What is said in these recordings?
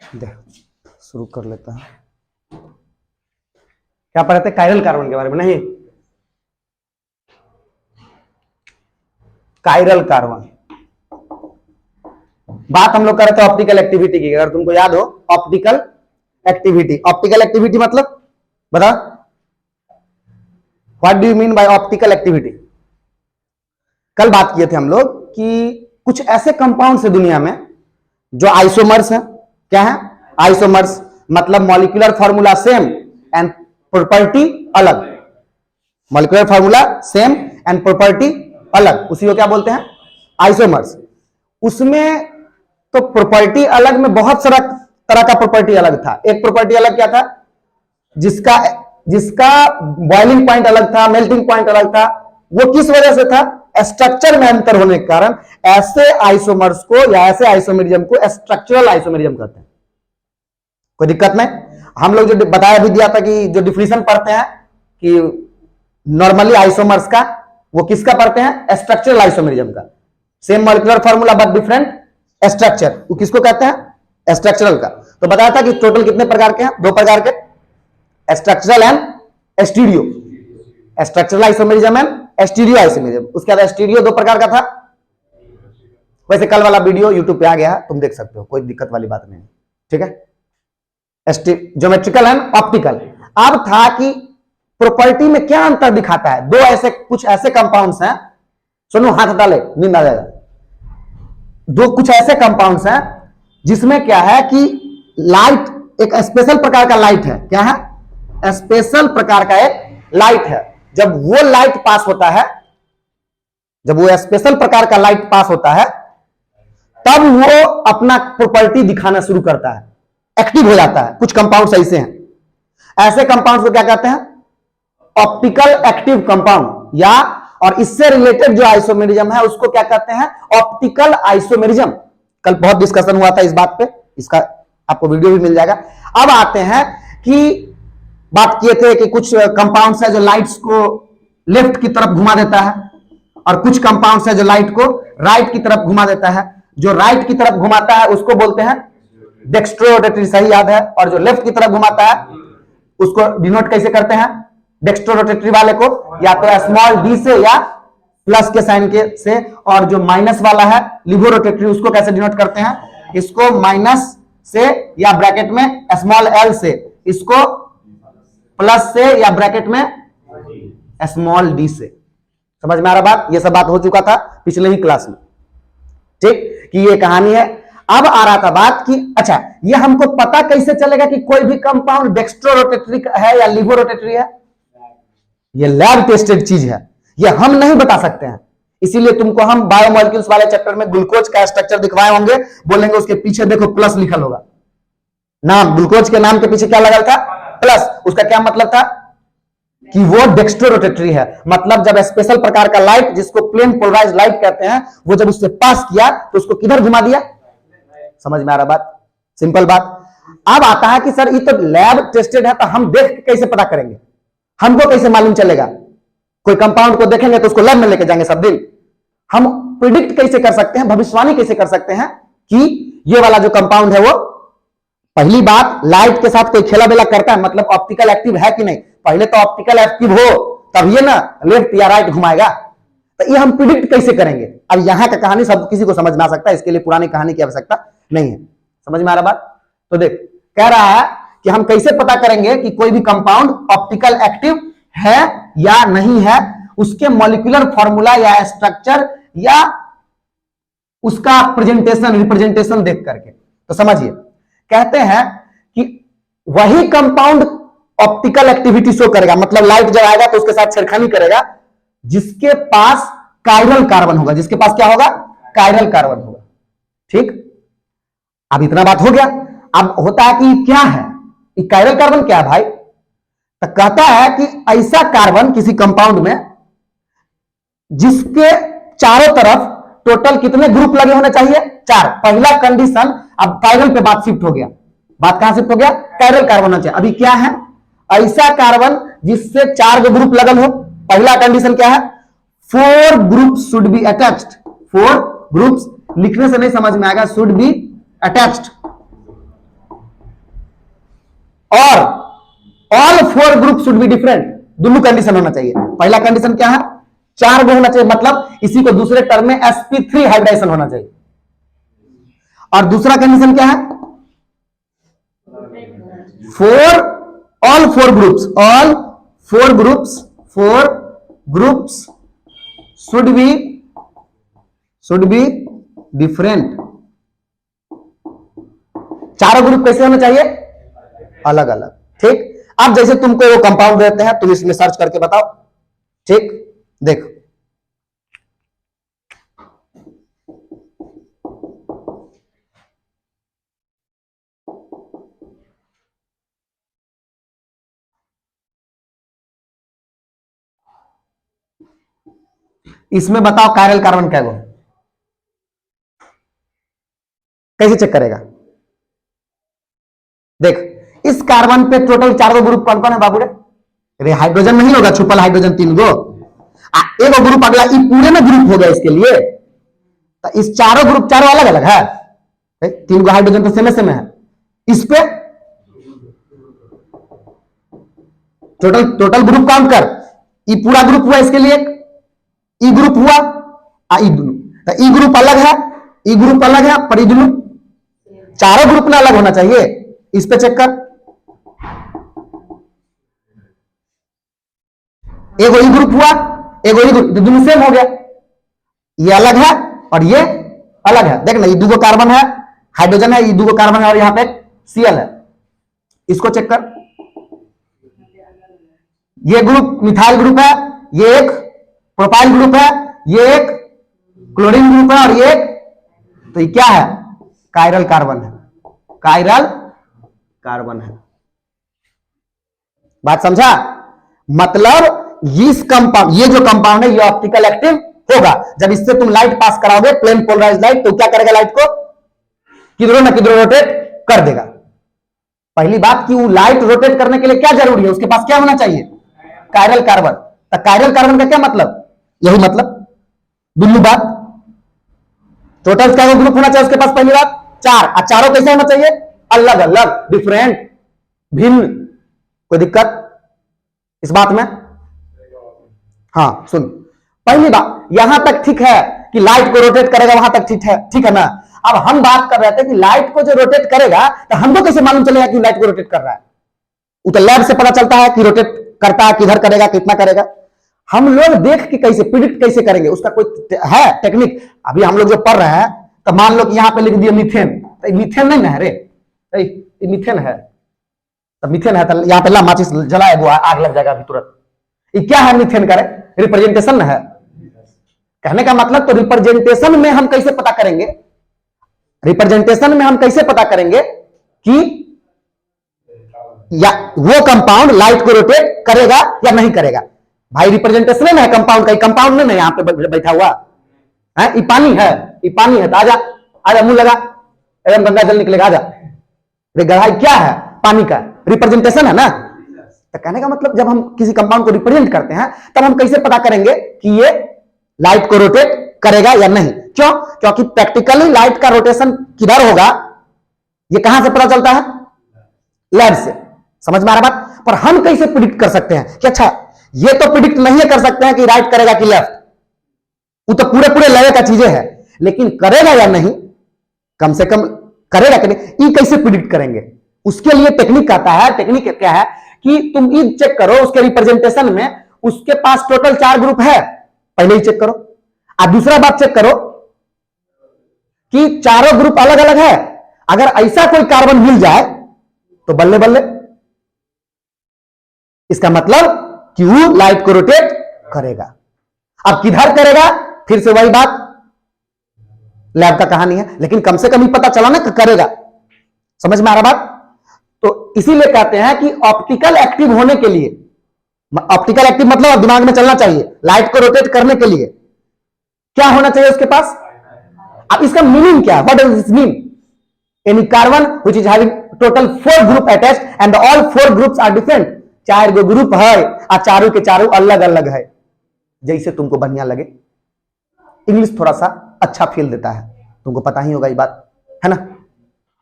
शुरू कर लेता है। क्या पढ़े थे? कायरल कार्बन के बारे में? नहीं, कायरल कार्बन बात हम लोग कर रहे थे ऑप्टिकल एक्टिविटी की। अगर तुमको याद हो ऑप्टिकल एक्टिविटी, ऑप्टिकल एक्टिविटी मतलब बता, what do you mean by optical activity? कल बात किए थे हम लोग कि कुछ ऐसे कंपाउंड्स है दुनिया में जो आइसोमर्स हैं। क्या है? आइसोमर्स मतलब molecular formula same and property अलग। Molecular formula same and property अलग, उसी को क्या बोलते हैं? आइसोमर्स। उसमें तो प्रॉपर्टी अलग में बहुत सारा तरह का प्रॉपर्टी अलग था। एक प्रॉपर्टी अलग क्या था? जिसका बॉइलिंग पॉइंट अलग था, मेल्टिंग पॉइंट अलग था। वो किस वजह से था? स्ट्रक्चर में अंतर होने के कारण। ऐसे आइसोमर्स को या ऐसे आइसोमेरिज्म को स्ट्रक्चरल आइसोमेरिज्म कहते हैं। कोई दिक्कत नहीं। हम लोग जो बताया भी दिया था कि जो डिफिनेशन पढ़ते हैं कि नॉर्मली आइसोमर्स का, वो किसका पढ़ते हैं? स्ट्रक्चरल आइसोमेरिज्म का। Same molecular formula but different structure, वो किसको कहते हैं? स्ट्रक्चरल का। तो बताया था कि टोटल कितने प्रकार के हैं? 2 प्रकार के, structural and stereo. Structural isomerism and stereo isomerism. उसके बाद स्टीरियो 2 प्रकार का था। वैसे कल वाला वीडियो यूट्यूब पे आ गया है, तुम देख सकते हो, कोई दिक्कत वाली बात नहीं। ठीक है? Geometrical and optical. अब था कि प्रॉपर्टी में क्या अंतर दिखाता है? दो ऐसे कुछ ऐसे कंपाउंड्स हैं, सुनो हाथ डाले नींद आ जाएगा। दो कुछ ऐसे कंपाउंड्स हैं जिसमें क्या है कि लाइट, एक स्पेशल प्रकार का लाइट है। क्या है? स्पेशल प्रकार का एक लाइट है। जब वो लाइट पास होता है, जब वो स्पेशल प्रकार का लाइट पास होता है, तब वो अपना प्रॉपर्टी दिखाना शुरू करता है, एक्टिव हो जाता है। कुछ कंपाउंड्स ऐसे हैं। ऐसे कंपाउंड्स को क्या कहते हैं? Optical active compound. या और इससे रिलेटेड जो आइसोमेरिज्म है उसको क्या कहते हैं? Optical isomerism. कल बहुत डिस्कशन हुआ था इस बात पे, इसका आपको वीडियो भी मिल जाएगा। अब आते हैं कि बात किए थे कि कुछ कंपाउंड्स है जो लाइट्स को लेफ्ट की तरफ घुमा देता है, और कुछ कंपाउंड्स है जो लाइट को राइट की तरफ घुमा देता है। जो राइट की तरफ घुमाता है उसको बोलते हैं डेक्स्ट्रोरोटेटरी, सही याद है। और जो लेफ्ट की तरफ घुमाता है उसको डिनोट कैसे करते हैं? डेक्स्ट्रोरोटेटरी वाले को या तो स्मॉल डी से या प्लस के साइन के से। और जो माइनस वाला है लिबोरोटेटरी, उसको कैसे डिनोट करते हैं? इसको माइनस से या ब्रैकेट में स्मॉल एल से, इसको प्लस से या ब्रैकेट में स्मॉल डी से। समझ में आ रहा बात? ये सब बात हो चुका था पिछले ही क्लास में, ठीक, कि ये कहानी है। अब आ रहा था बात कि अच्छा, ये हमको पता कैसे चलेगा कि कोई भी कंपाउंड डेक्स्ट्रोरोटेटरी है या लिबोरोटेटरी है? ये लैब टेस्टेड चीज है, ये हम नहीं बता सकते हैं। इसीलिए तुमको हम बायोमोलिक्यूल्स वाले चैप्टर में ग्लूकोज का स्ट्रक्चर दिखवाए होंगे, बोलेंगे उसके पीछे देखो प्लस लिखल होगा। नाम, ग्लूकोज के नाम के पीछे क्या लगा था? प्लस। उसका क्या मतलब था? कि वो डेक्स्ट्रोरोटेटरी है। मतलब जब स्पेशल प्रकार का लाइट, जिसको प्लेन पोलराइज्ड लाइट कहते हैं, वो जब उससे पास किया तो उसको किधर घुमा दिया? समझ में आ रहा बात? सिंपल बात। अब आता है कि सर ये तो लैब टेस्टेड है, तो हम देख के कैसे पता करेंगे? हमको कैसे मालूम चलेगा? कोई कंपाउंड को देखेंगे तो उसको लैब में लेके जाएंगे सब दिन। हम प्रिडिक्ट कैसे कर सकते हैं, भविष्यवाणी कैसे कर सकते हैं कि ये वाला जो कंपाउंड है वो, पहली बात, लाइट के साथ कोई खेला बेला करता है, मतलब ऑप्टिकल एक्टिव है कि नहीं? पहले तो ऑप्टिकल एक्टिव हो तब ये ना लेफ्ट या राइट घुमाएगा। तो ये हम प्रिडिक्ट कैसे करेंगे? अब यहां का कहानी सब किसी को समझ में आ सकता है, इसके लिए पुरानी कहानी की आवश्यकता नहीं है। समझ में आ रहा बात? तो देख, कह रहा है कि हम कैसे पता करेंगे कि कोई भी कंपाउंड ऑप्टिकल एक्टिव है या नहीं है? उसके मॉलिक्यूलर फॉर्मूला या स्ट्रक्चर या उसका प्रेजेंटेशन, रिप्रेजेंटेशन देख करके। तो समझिए, कहते हैं कि वही कंपाउंड ऑप्टिकल एक्टिविटी शो करेगा, मतलब लाइट जब आएगा तो उसके साथ छेड़खानी करेगा, जिसके पास कायरल कार्बन होगा। जिसके पास क्या होगा? कायरल कार्बन होगा। ठीक, अब इतना बात हो गया। अब होता है कि क्या है कायरल कार्बन? क्या है भाई? तो कहता है कि ऐसा कार्बन किसी कंपाउंड में जिसके चारों तरफ टोटल कितने ग्रुप लगे होने चाहिए? 4। पहला कंडीशन, अब कायरल पे बात शिफ्ट हो गया। बात कहां शिफ्ट हो गया? कायरल कार्बन होना चाहिए। अभी क्या है? ऐसा कार्बन जिससे 4 ग्रुप लगल हो। पहला कंडीशन क्या है? 4 groups should be attached. 4 groups लिखने से नहीं समझ में आएगा, शुड बी अटैच्ड। और all four group should be different. दोनों कंडीशन होना चाहिए। पहला कंडीशन क्या है, 4 गो होना चाहिए, मतलब इसी को दूसरे टर्म में sp3 हाइब्रिडाइजेशन होना चाहिए। और दूसरा कंडीशन क्या है, all four groups should be different. चारों ग्रुप कैसे होने चाहिए, अलग अलग। ठीक, अब जैसे तुमको वो कंपाउंड देते हैं, तुम इसमें सर्च करके बताओ। ठीक, देखो इसमें बताओ कायरल कार्बन क्या गो, कैसे चेक करेगा। देख, इस कार्बन पे टोटल 4 गो ग्रुप कौन कौन है बाबू रे, हाइड्रोजन नहीं होगा, छुपल हाइड्रोजन 3 गो, एगो ग्रुप अगला, ये पूरे ना ग्रुप हो गया इसके लिए। तो इस चारों ग्रुप चारों अलग अलग है, 3 गो हाइड्रोजन तो सेम है। इस पे टोटल ग्रुप काउंट कर, ये पूरा ग्रुप हुआ इसके लिए, ई ग्रुप हुआ, ई दोनों, तो ई ग्रुप अलग है, ई ग्रुप अलग है, पर ई दोनों चारों ग्रुप ना अलग होना चाहिए। इस पे चेक कर, एगो ई ग्रुप हुआ, एगो ई ग्रुप, दोनों सेम हो गया। ये अलग है और ये अलग है। देख ना, ये 2 गो कार्बन है, हाइड्रोजन है, ये 2 गो कार्बन है, और यहां पे Cl है। इसको चेक कर, ये ग्रुप मिथाइल ग्रुप है, ये एक प्रोपाइल ग्रुप है, ये एक क्लोरीन ग्रुप है, और ये एक, तो ये क्या है, कायरल कार्बन है, कायरल कार्बन है। बात समझा, मतलब इस कंपाउंड, ये जो कंपाउंड है ये ऑप्टिकल एक्टिव होगा। जब इससे तुम लाइट पास कराओगे, प्लेन पोलराइज्ड लाइट, तो क्या करेगा, लाइट को किधरों ना किधरों रोटेट कर देगा। पहली बात कि वो लाइट रोटेट करने के लिए क्या जरूरी है, उसके पास क्या होना चाहिए, कायरल कार्बन। तो कायरल कार्बन का क्या मतलब, यही मतलब, दुनू बात। टोटल क्या ग्रुप होना चाहिए उसके पास, पहली बात 4, और चारों कैसे होना चाहिए, अलग अलग, डिफरेंट, भिन्न। कोई दिक्कत इस बात में? हाँ सुन, पहली बात यहां तक ठीक है कि लाइट को रोटेट करेगा, वहां तक ठीक है ना। अब हम बात कर रहे थे कि लाइट को जो रोटेट करेगा, तो हमको कैसे मालूम चलेगा कि लाइट को रोटेट कर रहा है। वो तो लैब से पता चलता है कि रोटेट करता है, किधर करेगा, कितना करेगा। हम लोग देख के कैसे प्रिडिक्ट कैसे करेंगे, उसका कोई है टेक्निक। अभी हम लोग जो पढ़ रहे हैं, तो मान लो कि यहां पे लिख दिया मीथेन, तो मीथेन नहीं ना है रे, मीथेन है, तो मीथेन है, तो यहां पे ला माचिस जलाए, वो आग लग जाएगा अभी तुरंत। ये क्या है, मीथेन का रिप्रेजेंटेशन है। कहने का मतलब, तो रिप्रेजेंटेशन में हम कैसे पता करेंगे, रिप्रेजेंटेशन में हम कैसे पता करेंगे कि या वो कंपाउंड लाइट को रोटेट करेगा या नहीं करेगा। भाई रिप्रेजेंटेशन में है कंपाउंड का, कंपाउंड में यहां पे बैठा हुआ है, ये पानी है, ये पानी है, तो आजा आजा, मुंह लगा, एकदम गंगा जल निकलेगा, आजा। गढ़ाई क्या है, पानी का रिप्रेजेंटेशन है ना। तो कहने का मतलब, जब हम किसी कंपाउंड को रिप्रेजेंट करते हैं, तब हम कैसे पता करेंगे कि ये लाइट को रोटेट करेगा या नहीं। क्यों? क्योंकि प्रैक्टिकली लाइट का रोटेशन किधर होगा, ये कहां से पता चलता है, लैब से। समझ में आ रहा बात? पर हम कैसे प्रिडिक्ट कर सकते हैं कि अच्छा, ये तो प्रिडिक्ट नहीं कर सकते हैं कि राइट करेगा कि लेफ्ट, वो तो पूरे लेवल का चीजें है, लेकिन करेगा या नहीं, कम से कम करेगा कि नहीं, ये कैसे प्रिडिक्ट करेंगे। उसके लिए टेक्निक आता है। टेक्निक क्या है कि तुम ये चेक करो, उसके रिप्रेजेंटेशन में उसके पास टोटल 4 ग्रुप है, पहले ही चेक करो। और दूसरा बात चेक करो कि चारों ग्रुप अलग अलग है। अगर ऐसा कोई कार्बन मिल जाए तो बल्ले बल्ले, इसका मतलब कि वो लाइट को रोटेट करेगा। अब किधर करेगा, फिर से वही बात, लैब का कहानी है, लेकिन कम से कम ही पता चला ना कि करेगा। समझ में आ रहा बात? तो इसीलिए कहते हैं कि ऑप्टिकल एक्टिव होने के लिए, ऑप्टिकल एक्टिव मतलब दिमाग में चलना चाहिए, लाइट को रोटेट करने के लिए क्या होना चाहिए उसके पास। अब इसका मीनिंग क्या है, what does this mean? Any carbon which is having total 4 group attached and all 4 groups are different. 4 गो ग्रुप है और चारों के चारों अलग अलग है, जैसे तुमको बढ़िया लगे। इंग्लिश थोड़ा सा अच्छा फील देता है, तुमको पता ही होगा ये बात, है ना।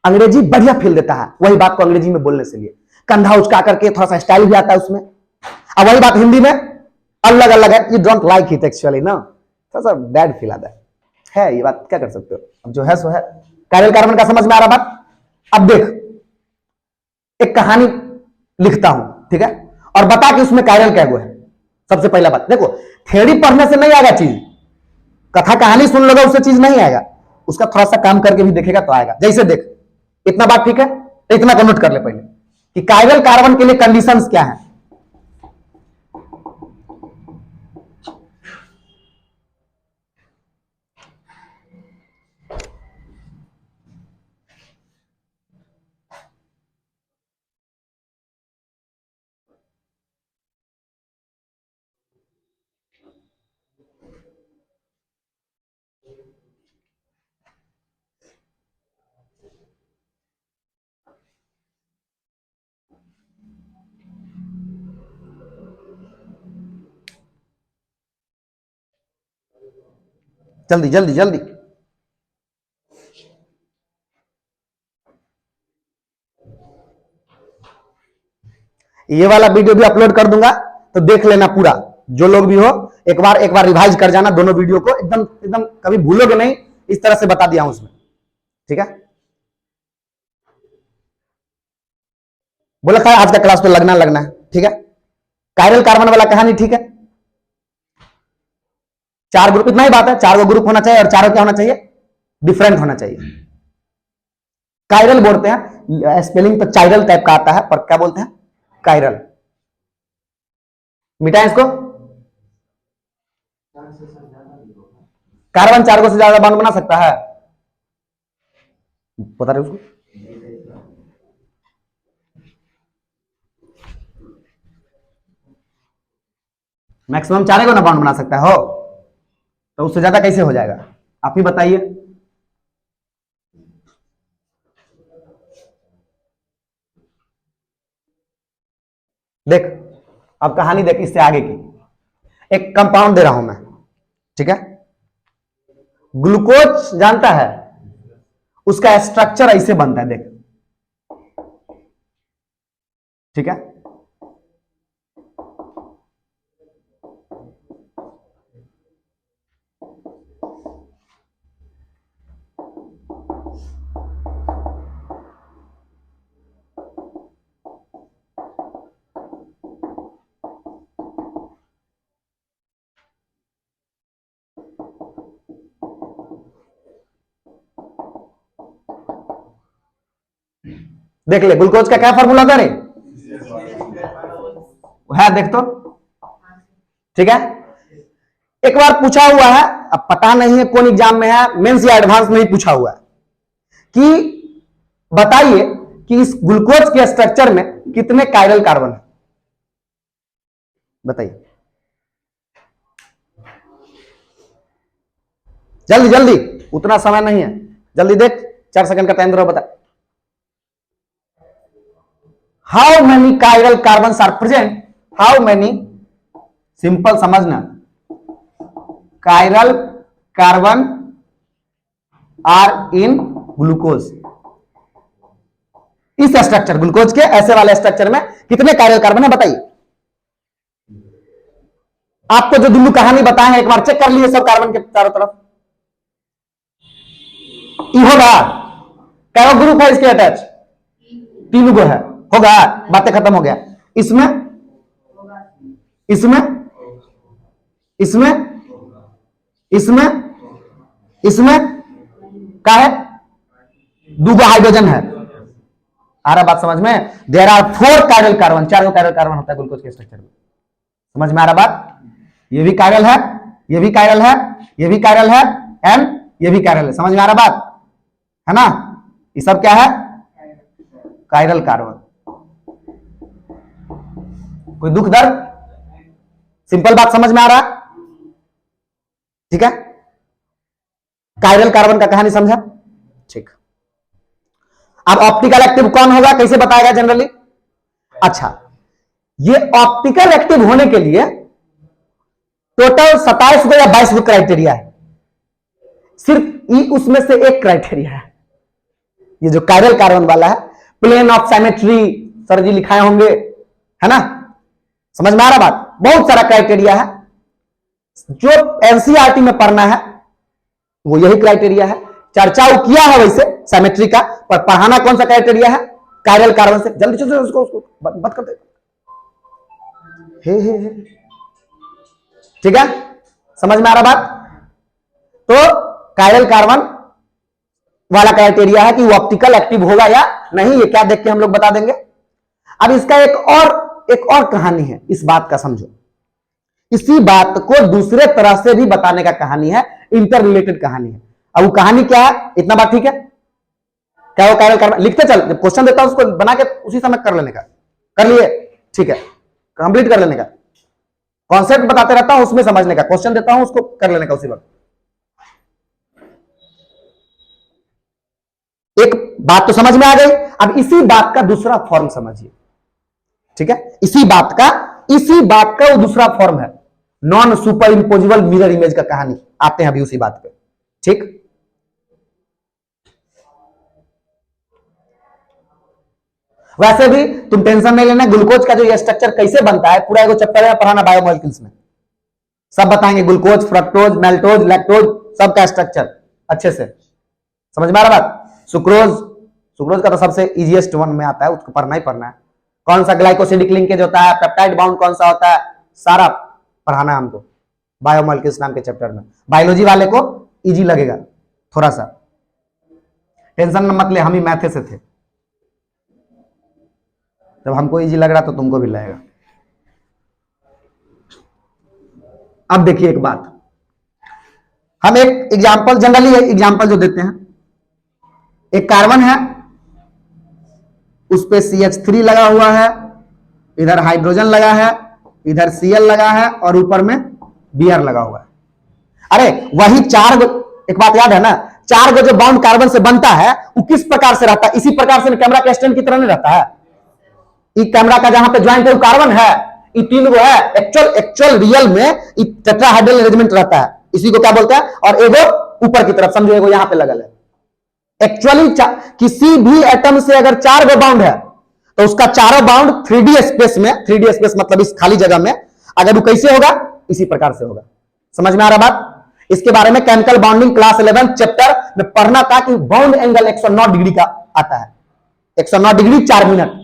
अंग्रेजी बढ़िया फील देता है, वही बात को अंग्रेजी में बोलने से लिए। कंधा उचका करके थोड़ा सा स्टाइल भी आता है उसमें। अब वही बात हिंदी में अलग अलग है, you don't like it actually ना, थोड़ा सा बैड फील आता है ये बात, क्या कर सकते हो, अब जो है सो है। कायरल कार्बन का समझ में आ रहा बात। अब देख, एक कहानी लिखता हूं, ठीक है, और बता कि उसमें कायरल क्या हुआ है। सबसे पहला बात देखो, थ्योरी पढ़ने से नहीं आएगा चीज, कथा कहानी सुन लोगे उससे चीज नहीं आएगा, उसका थोड़ा सा काम करके भी देखेगा तो आएगा। जैसे देख, इतना बात ठीक है, इतना को नोट कर ले पहले कि कायरल कार्बन के लिए कंडीशंस क्या है। जल्दी जल्दी जल्दी, ये वाला वीडियो भी अपलोड कर दूंगा तो देख लेना पूरा, जो लोग भी हो एक बार रिवाइज कर जाना दोनों वीडियो को, एकदम एकदम कभी भूलोगे नहीं, इस तरह से बता दिया हूं उसमें, ठीक है। बोला था आज का क्लास पे लगना है, ठीक है। कायरल कार्बन वाला कहानी, ठीक है। 4 ग्रुप, इतना ही बात है, 4 ग्रुप होना चाहिए और चारों क्या होना चाहिए, डिफरेंट होना चाहिए। कायरल बोलते हैं, स्पेलिंग तो चाइरल टाइप का आता है, पर क्या बोलते हैं, कायरल। मिटाएं इसको। कार्बन 4 से ज्यादा बॉन्ड बना सकता है, बता रहे उसको। मैक्सिमम 4 को ना बॉन्ड बना सकता हो, तो उससे ज्यादा कैसे हो जाएगा, आप ही बताइए। देख, अब कहानी देख इससे आगे की। एक कंपाउंड दे रहा हूं मैं, ठीक है। ग्लूकोज जानता है, उसका स्ट्रक्चर ऐसे बनता है, देख, ठीक है। देख ले, ग्लूकोज का क्या फॉर्मूला था रे, है देख तो, ठीक है। एक बार पूछा हुआ है, अब पता नहीं है कौन एग्जाम में है, मेंस या एडवांस में ही पूछा हुआ है कि बताइए कि इस ग्लूकोज के स्ट्रक्चर में कितने कायरल कार्बन है, बताइए जल्दी जल्दी, उतना समय नहीं है, जल्दी देख, 4 सेकंड का टाइम दे रहा, बता। How many chiral carbon are present, how many, simple समझना, chiral carbon are in glucose, इस स्ट्रक्चर ग्लूकोज के ऐसे वाले स्ट्रक्चर में कितने कायरल कार्बन है, बताइए। आपको जो दुल्लू कहानी बताए हैं एक बार चेक कर लिए सब कार्बन के चारों तरफ, होगा क्या ग्रुप है इसके अटैच, 3 गो है, होगा, बातें खत्म हो गया। इसमें इसमें इसमें इसमें इसमें क्या है, 2 हाइड्रोजन है, आ रहा बात समझ में। There are 4 chiral carbon, 4 chiral carbon होता है ग्लूकोज के स्ट्रक्चर में, समझ में आ रहा बात। ये भी कायरल है, ये भी कायरल है, ये भी कायरल है, एंड ये भी कायरल है, समझ में आ रहा बात है ना। ये सब क्या है, कायरल कार्बन। कोई दुख दर्द, सिंपल बात समझ में आ रहा, ठीक है। कायरल कार्बन का कहानी समझा, ठीक। अब ऑप्टिकल एक्टिव कौन होगा, कैसे बताएगा जनरली। अच्छा, ये ऑप्टिकल एक्टिव होने के लिए टोटल 27 या 22 क्राइटेरिया है, सिर्फ उसमें से एक क्राइटेरिया है, ये जो कायरल कार्बन वाला है, प्लेन ऑफ सिमेट्री, सर जी लिखाए होंगे, है ना? समझ में आ रहा बात? बहुत सारा क्राइटेरिया है, जो एनसीईआरटी में पढ़ना है वो यही क्राइटेरिया है। चर्चा वो किया है वैसे सिमेट्री का, पर पढ़ाना कौन सा क्राइटेरिया है? कायरल कार्बन से। जल्दी चलो उसको बंद कर दे। हे। ठीक है, समझ में आ रहा बात? तो कायरल कार्बन वाला क्राइटेरिया है कि वो ऑप्टिकल एक्टिव होगा या नहीं, ये क्या देख के हम लोग बता देंगे। अब इसका एक और कहानी है, इस बात का समझो। इसी बात को दूसरे तरह से भी बताने का कहानी है, इंटर रिलेटेड कहानी है। अब वो कहानी क्या है, इतना बात ठीक है? क्या वो कायरल कार्बन लिखते चल, जब क्वेश्चन देता हूं उसको बना के उसी समय कर लेने का। कर लिए? ठीक है, कंप्लीट कर लेने का। कॉन्सेप्ट बताते रहता हूं, उसमें समझने का। क्वेश्चन देता हूं, उसको कर लेने का उसी वक्त। एक बात तो समझ में आ गई। अब इसी बात का दूसरा फॉर्म समझिए, ठीक है? इसी बात का वो दूसरा फॉर्म है, non super impossible mirror image का कहानी। आते हैं अभी उसी बात पे, ठीक? वैसे भी तुम टेंशन नहीं लेना, ग्लूकोज का जो ये स्ट्रक्चर कैसे बनता है पूरा एक चैप्टर है पढ़ाना बायोमोलिक्यूल्स में, सब बताएंगे। ग्लूकोज, फ्रक्टोज, मैल्टोज, लैक्टोज, सबका स्ट्रक्चर अच्छे से समझ में आ रहा बात? सुक्रोज का तो सबसे इजीएस्ट वन में आता है, उसको पढ़ना ही पढ़ना है। कौन सा ग्लाइकोसिडिक लिंकेज होता है, पेप्टाइड बाउंड कौन सा होता है, सारा पढ़ाना है हमको बायोमोलिक्यूल्स नाम के चैप्टर में। बायोलॉजी वाले को इजी लगेगा थोड़ा सा, टेंशन मत ले, हम ही मैथे से थे। जब हमको इजी लग रहा तो तुमको भी लगेगा। अब देखिए एक बात, हम एक एग्जांपल, जनरली एग्जांपल जो देते हैं, एक कार्बन है, उस पे CH3 लगा हुआ है, इधर हाइड्रोजन लगा है, इधर Cl लगा है, और ऊपर में Br लगा हुआ है। अरे वही चार गो, एक बात याद है ना, चार गो जो बॉन्ड कार्बन से बनता है वो किस प्रकार से रहता है? इसी प्रकार से कैमरा के स्टैंड की तरह नहीं रहता है। ये कैमरा का जहां पे ज्वाइंट है वो कार्बन है, ये तीन गो है। एक्चुअल रियल में टेट्राहाइड्रल अरेंजमेंट रहता है, इसी को क्या बोलते हैं? और एगो ऊपर की तरफ समझो, एगो यहां पे लगल है। एक्चुअली किसी भी एटम से अगर चार गो बाउंड है तो उसका चारों बाउंड 3D स्पेस में, 3D स्पेस मतलब इस खाली जगह में, अगर वो कैसे होगा? इसी प्रकार से होगा। समझ में आ रहा बात? इसके बारे में केमिकल बॉन्डिंग क्लास 11 चैप्टर में पढ़ना था कि बाउंड एंगल 109 डिग्री का आता है, 109 डिग्री 4 मिनट।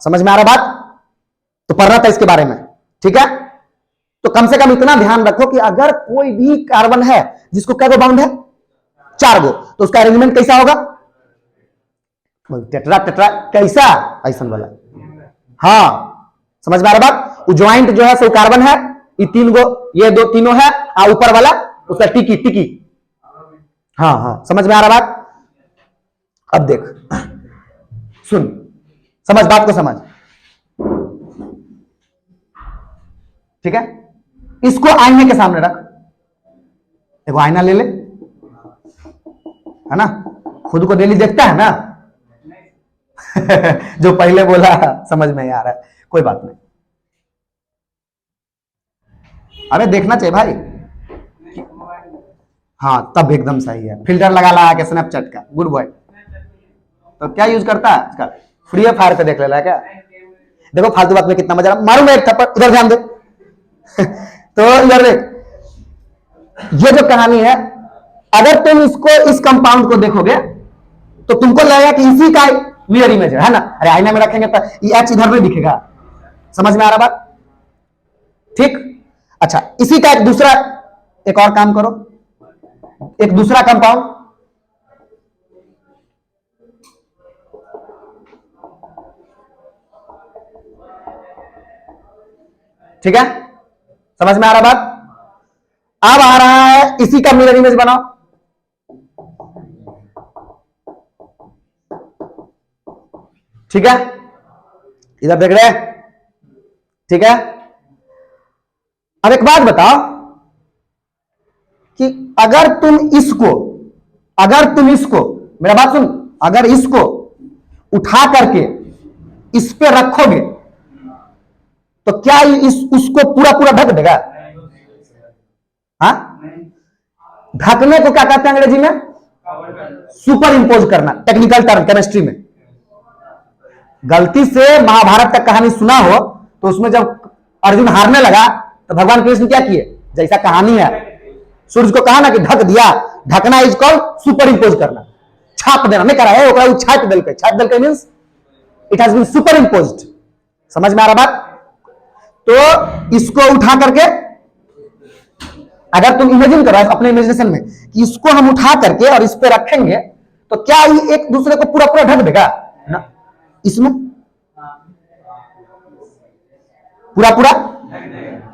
समझ में आ रहा बात? तो पढ़ना था इसके बारे में, ठीक है? तो कम से कम इतना ध्यान रखो कि अगर कोई भी कार्बन है जिसको क्या गो बाउंड है? चार गो, तो उसका अरेंजमेंट कैसा होगा? टेट्रा टेट्रा कैसा? ऐसा वाला। हाँ, समझ में आ रहा बात? वो ज्वाइंट जो है सो कार्बन है, ये तीन गो, ये दो तीनों है, ऊपर वाला उसका टिकी। हाँ, समझ में आ रहा बात? अब देख, सुन, समझ बात को समझ, ठीक है? इसको आईने के सामने रख, देखो आईना ले ले, है ना? खुद को डेली देखता है ना? जो पहले बोला समझ में आ रहा है, कोई बात नहीं। अरे देखना चाहिए भाई। हाँ, तब एकदम सही है। फिल्टर लगा के स्नैपचैट का, गुड बॉय। तो क्या यूज करता है इसका? फ्री फायर पे देख ले रहा है क्या? देखो फालतू बात में कितना मजा, मारू मैं एक थप्पड़, इधर ध्यान दे। तो इधर देख, ये जो कहानी है, अगर तुम इसको, इस कंपाउंड को देखोगे तो तुमको लगेगा कि इसी का मिरर इमेज है ना? अरे आईना में रखेंगे तो ये एच इधर नहीं दिखेगा। समझ में आ रहा बात? ठीक, अच्छा, इसी का एक दूसरा, एक और काम करो, एक दूसरा कंपाउंड, ठीक है? समझ में आ रहा बात? अब आ रहा है इसी का मिरर इमेज बनाओ। ठीक है, इधर देख रहे हैं, ठीक है? अब एक बात बताओ कि अगर तुम इसको, मेरा बात सुन, अगर इसको उठा करके इस पे रखोगे तो क्या उसको पूरा ढक देगा? हाँ, ढकने को क्या कहते हैं अंग्रेजी में? सुपर इंपोज करना, टेक्निकल टर्म केमिस्ट्री में। गलती से महाभारत का कहानी सुना हो तो उसमें जब अर्जुन हारने लगा तो भगवान कृष्ण क्या किए, जैसा कहानी है सूर्य को कहा ना कि ढक दिया, ढकना इज कॉल्ड सुपर इंपोज करना, छाप देना नहीं करा है, ओकरा छाप दिल के means it has been superimposed. समझ में आ रहा बात? तो इसको उठा करके अगर तुम इमेजिन करो अपने इमेजिनेशन में कि इसको हम उठा करके और इस पे रखेंगे तो क्या ये एक दूसरे को पूरा पूरा ढक देगा ना, इसमें पूरा पूरा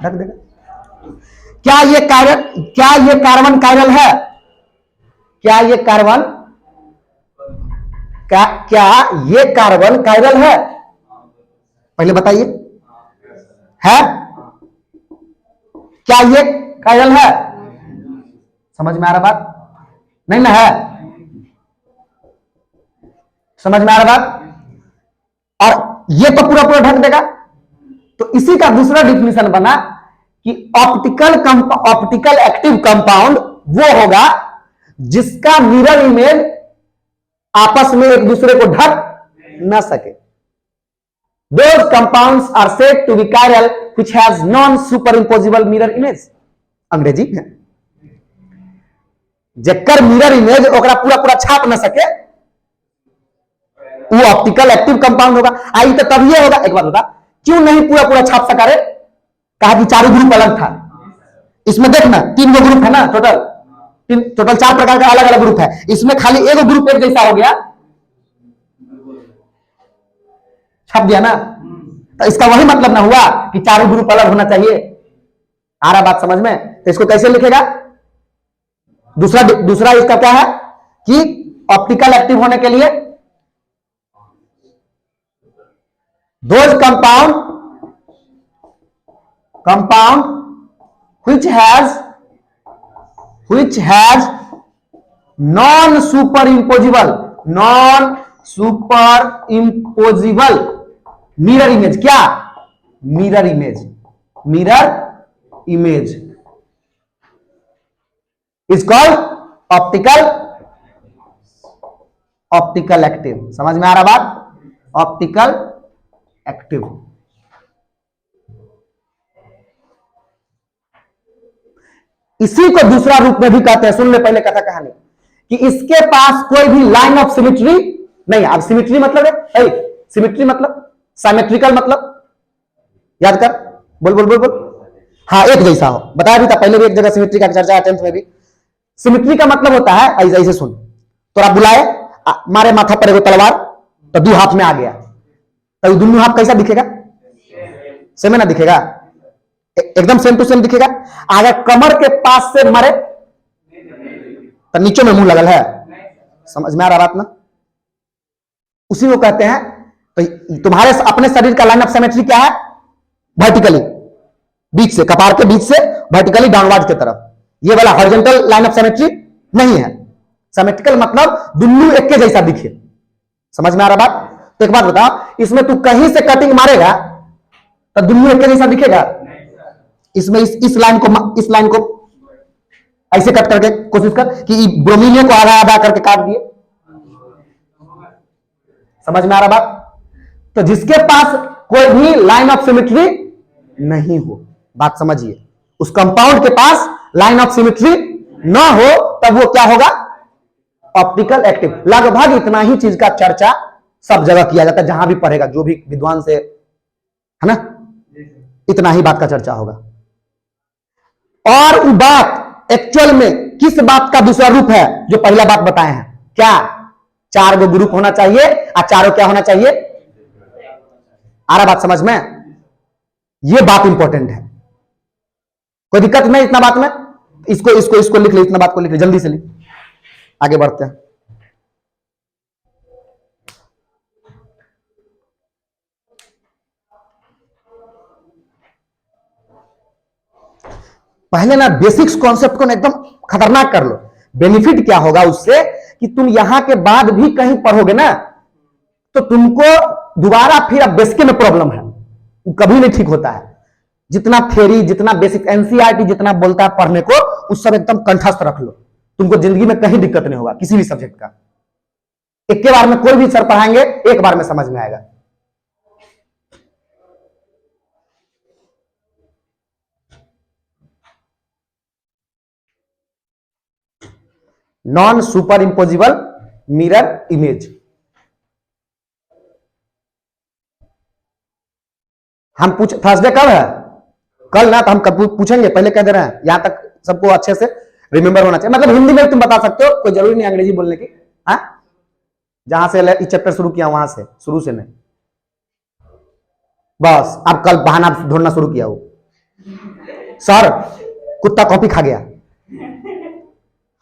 ढक देगा। क्या ये कार्बन कायरल है? क्या ये कार्बन कायरल है? पहले बताइए, है? क्या ये कायरल है? समझ में आ रहा बात? नहीं ना है? समझ में आ रहा बात? और ये तो पूरा पूरा ढक देगा। तो इसी का दूसरा डिफिनेशन बना कि ऑप्टिकल एक्टिव कंपाउंड वो होगा जिसका मिरर इमेज आपस में एक दूसरे को ढक न सके। Those compounds are said to be chiral which has non-superimposable mirror image। अंग्रेजी में जेकर मिरर इमेज ओकरा पूरा पूरा छाप न सके वो ऑप्टिकल एक्टिव कंपाउंड होगा। आई तो तब ये होगा, एक बात बता, क्यों नहीं पूरा पूरा छाप सका रे? कहा कि चारों ग्रुप अलग था। इसमें देखना 3 गो ग्रुप है ना, टोटल 4 प्रकार का अलग अलग ग्रुप है, इसमें खाली एक ग्रुप एक जैसा हो गया, छप दिया ना। तो इसका वही मतलब ना हुआ कि चारों ग्रुप अलग होना चाहिए। आ रहा बात समझ में? तो इसको कैसे लिखेगा? दूसरा इसका क्या है कि ऑप्टिकल एक्टिव होने के लिए those compound which has non superimposable mirror image। क्या? mirror image is called optical active। समझ में आ रहा बात? Optical active. इसी को दूसरा रूप में भी कहते हैं, सुन ले पहले कथा कहानी, कि इसके पास कोई भी लाइन ऑफ सिमेट्री नहीं। अब सिमेट्री मतलब है, सिमेट्री मतलब साइमेट्रिकल मतलब याद कर, बोल बोल बोल बोल। हाँ, एक जैसा हो, बताया भी था पहले भी एक जगह सिमेट्री का चर्चा है 10th में भी। सिमेट्री का मतलब होता है ऐसे सुन, तोरा बुलाए मारे माथा पर एगो तलवार तो 2 हाथ में आ गया, तो दोनों हाथ कैसा दिखेगा? सेम ना दिखेगा, एकदम सेम टू सेम दिखेगा। अगर कमर के पास से मारे तो नीचे में मुंह लगल है। समझ में आ रहा बात ना? उसी को कहते हैं। तो तुम्हारे अपने शरीर का लाइन ऑफ सिमेट्री क्या है? वर्टिकली, बीच से, कपार के बीच से वर्टिकली डाउनवर्ड की तरफ। ये वाला हॉरिजॉन्टल लाइन ऑफ सिमेट्री नहीं है। सिमेट्रिकल मतलब दोनों एक के जैसा दिखे। समझ में आ रहा बात? तो एक बात बताओ, इसमें तू कहीं से कटिंग मारेगा तो दोनों एक के जैसा दिखेगा? इसमें इस लाइन को ऐसे कट करके कोशिश कर कि ब्रोमीनियम को आधा आधा करके काट दिए। समझ में आ रहा बात? तो जिसके पास कोई भी लाइन ऑफ सिमेट्री नहीं हो, बात समझिए, उस कंपाउंड के पास लाइन ऑफ सिमेट्री ना हो तब वो क्या होगा? Optical active. लगभग इतना ही चीज का चर्चा सब जगह किया जाता है, जहां भी पढ़ेगा जो भी विद्वान से, है ना, इतना ही बात का चर्चा होगा। और बात एक्चुअल में किस बात का दूसरा रूप है जो पहला बात बताए हैं? क्या 4 गो ग्रुप होना चाहिए और चारों क्या होना चाहिए? आ रहा बात समझ में? यह बात इंपॉर्टेंट है, कोई दिक्कत नहीं इतना बात में। इसको लिख ले, इतना बात को लिख ले, जल्दी से लिख, आगे बढ़ते हैं। पहले ना बेसिक्स कॉन्सेप्ट को ना एकदम खतरनाक कर लो। बेनिफिट क्या होगा उससे कि तुम यहां के बाद भी कहीं पढ़ोगे ना तो तुमको दोबारा फिर अब बेसिक में प्रॉब्लम है, वो कभी नहीं ठीक होता है। जितना थ्योरी, जितना बेसिक एनसीईआरटी जितना बोलता है पढ़ने को, उस सब एकदम कंठस्थ रख लो, तुमको जिंदगी में कहीं दिक्कत नहीं होगा किसी भी सब्जेक्ट का। एक के बार में कोई भी सर पढ़ाएंगे, एक बार में समझ में आएगा। Non super impossible mirror image. हम थर्सडे कब है? कल ना, तो हम कब पूछेंगे, पहले कह दे रहे हैं, यहां तक सबको अच्छे से रिमेंबर होना चाहिए। मतलब हिंदी में तुम बता सकते हो, कोई जरूरी नहीं अंग्रेजी बोलने की। हाँ, जहां से चैप्टर शुरू किया वहां से, शुरू से नहीं। बस अब कल बहाना ढूंढना शुरू किया हो, सर कुत्ता कॉपी खा गया,